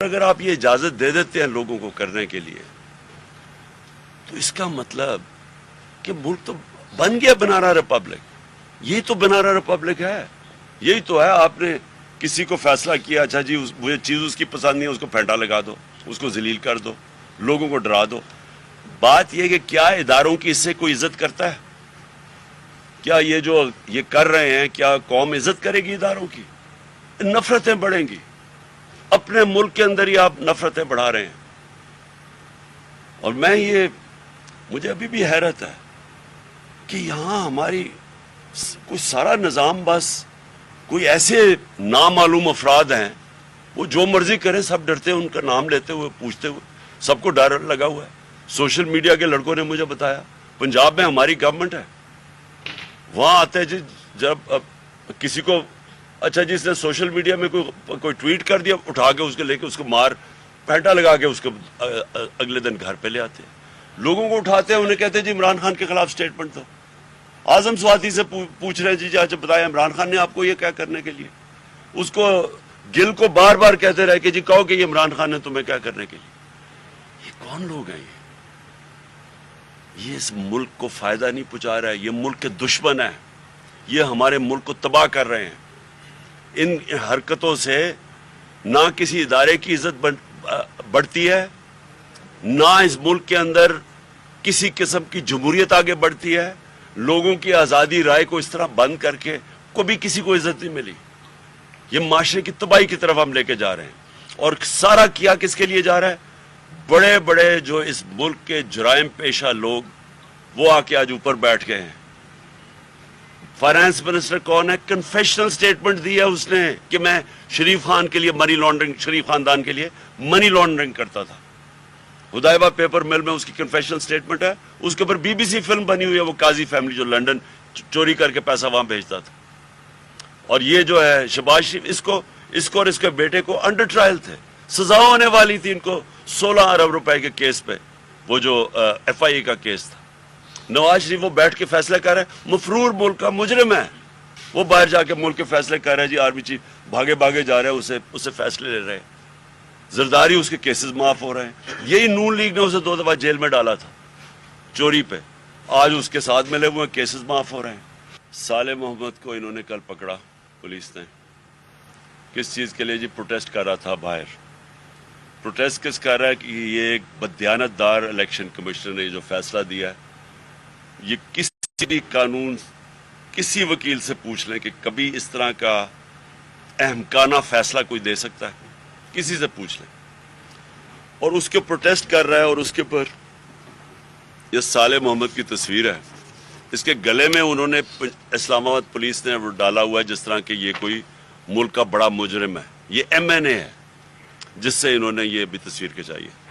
اگر آپ یہ اجازت دے دیتے ہیں لوگوں کو کرنے کے لیے تو اس کا مطلب کہ ملک تو بن گیا بنارا ریپبلک. یہی تو بنارا ریپبلک ہے. یہی تو ہے. آپ نے کسی کو فیصلہ کیا اچھا جی وہ چیز اس کی پسند نہیں ہے اس کو پھینٹا لگا دو, اس کو ذلیل کر دو, لوگوں کو ڈرا دو. بات یہ کہ کیا اداروں کی اس سے کوئی عزت کرتا ہے؟ کیا یہ جو یہ کر رہے ہیں کیا قوم عزت کرے گی اداروں کی؟ نفرتیں بڑھیں گی. اپنے ملک کے اندر ہی آپ نفرتیں بڑھا رہے ہیں. اور مجھے ابھی بھی حیرت ہے کہ یہاں ہماری کوئی سارا نظام بس کوئی ایسے نامعلوم افراد ہیں وہ جو مرضی کریں, سب ڈرتے ہیں ان کا نام لیتے ہوئے پوچھتے ہوئے, سب کو ڈر لگا ہوا ہے. سوشل میڈیا کے لڑکوں نے مجھے بتایا پنجاب میں ہماری گورنمنٹ ہے, وہاں آتے جی جب کسی کو اچھا جی اس نے سوشل میڈیا میں کوئی ٹویٹ کر دیا, اٹھا کے اس کے لے کے اس کو مار پینٹا لگا کے اس کو اگلے دن گھر پہ لے آتے ہیں. لوگوں کو اٹھاتے ہیں, انہیں کہتے ہیں جی عمران خان کے خلاف سٹیٹمنٹ دو. اعظم سواتی سے پوچھ رہے ہیں جی اچھا بتائیں عمران خان نے آپ کو یہ کیا کرنے کے لیے؟ اس کو گل کو بار بار کہتے رہے کہ جی کہو کہ یہ عمران خان نے تمہیں کیا کرنے کے لیے. یہ کون لوگ ہیں؟ یہ اس ملک کو فائدہ نہیں پہنچا رہا ہے. یہ ملک کے دشمن ہیں. یہ ہمارے ملک کو تباہ کر رہے ہیں. ان حرکتوں سے نہ کسی ادارے کی عزت بڑھتی ہے, نہ اس ملک کے اندر کسی قسم کی جمہوریت آگے بڑھتی ہے. لوگوں کی آزادی رائے کو اس طرح بند کر کے کبھی کسی کو عزت نہیں ملی. یہ معاشرے کی تباہی کی طرف ہم لے کے جا رہے ہیں. اور سارا کیا کس کے لیے جا رہا ہے؟ بڑے بڑے جو اس ملک کے جرائم پیشہ لوگ وہ آ کے آج اوپر بیٹھ گئے ہیں. فائنانس منسٹر کون ہے؟ کنفیشنل سٹیٹمنٹ دی ہے اس نے کہ میں شریف خان کے لیے منی لانڈرنگ, شریف خاندان کے لیے منی لانڈرنگ کرتا تھا. ہدایبہ پیپر مل میں اس کی کنفیشنل سٹیٹمنٹ ہے. اس کے اوپر BBC فلم بنی ہوئی ہے, وہ قاضی فیملی جو لنڈن چوری کر کے پیسہ وہاں بھیجتا تھا. اور یہ جو ہے شہباز شریف, اس کو اور اس کے بیٹے کو انڈر ٹرائل تھے, سزا ہونے والی تھی ان کو 16 ارب روپے کے کیس پہ, وہ جو FIA کا کیس تھا. نواز شریف وہ بیٹھ کے فیصلے کر رہے ہیں. مفرور ملک کا مجرم ہے, وہ باہر جا کے ملک کے فیصلے کر رہے ہیں. جی آرمی چیف بھاگے جا رہے ہیں, اسے فیصلے لے رہے ہیں. زرداری اس کے کیسز معاف ہو رہے ہیں. یہی نون لیگ نے اسے 2 دفعہ جیل میں ڈالا تھا چوری پہ, آج اس کے ساتھ ملے ہوئے کیسز معاف ہو رہے ہیں. صالح محمد کو انہوں نے کل پکڑا پولیس نے. کس چیز کے لیے؟ جی پروٹیسٹ کر رہا تھا باہر. پروٹیسٹ کس کر رہا ہے کہ یہ ایک بددیانت دار الیکشن کمیشنر نے جو فیصلہ دیا ہے, یہ کسی بھی قانون کسی وکیل سے پوچھ لیں کہ کبھی اس طرح کا احمقانہ فیصلہ کوئی دے سکتا ہے؟ کسی سے پوچھ لیں. اور اس کے پروٹیسٹ کر رہا ہے. اور اس کے پر یہ صالح محمد کی تصویر ہے, اس کے گلے میں انہوں نے اسلام آباد پولیس نے وہ ڈالا ہوا ہے جس طرح کہ یہ کوئی ملک کا بڑا مجرم ہے. یہ MNA ہے جس سے انہوں نے یہ بھی تصویر کھچائی ہے.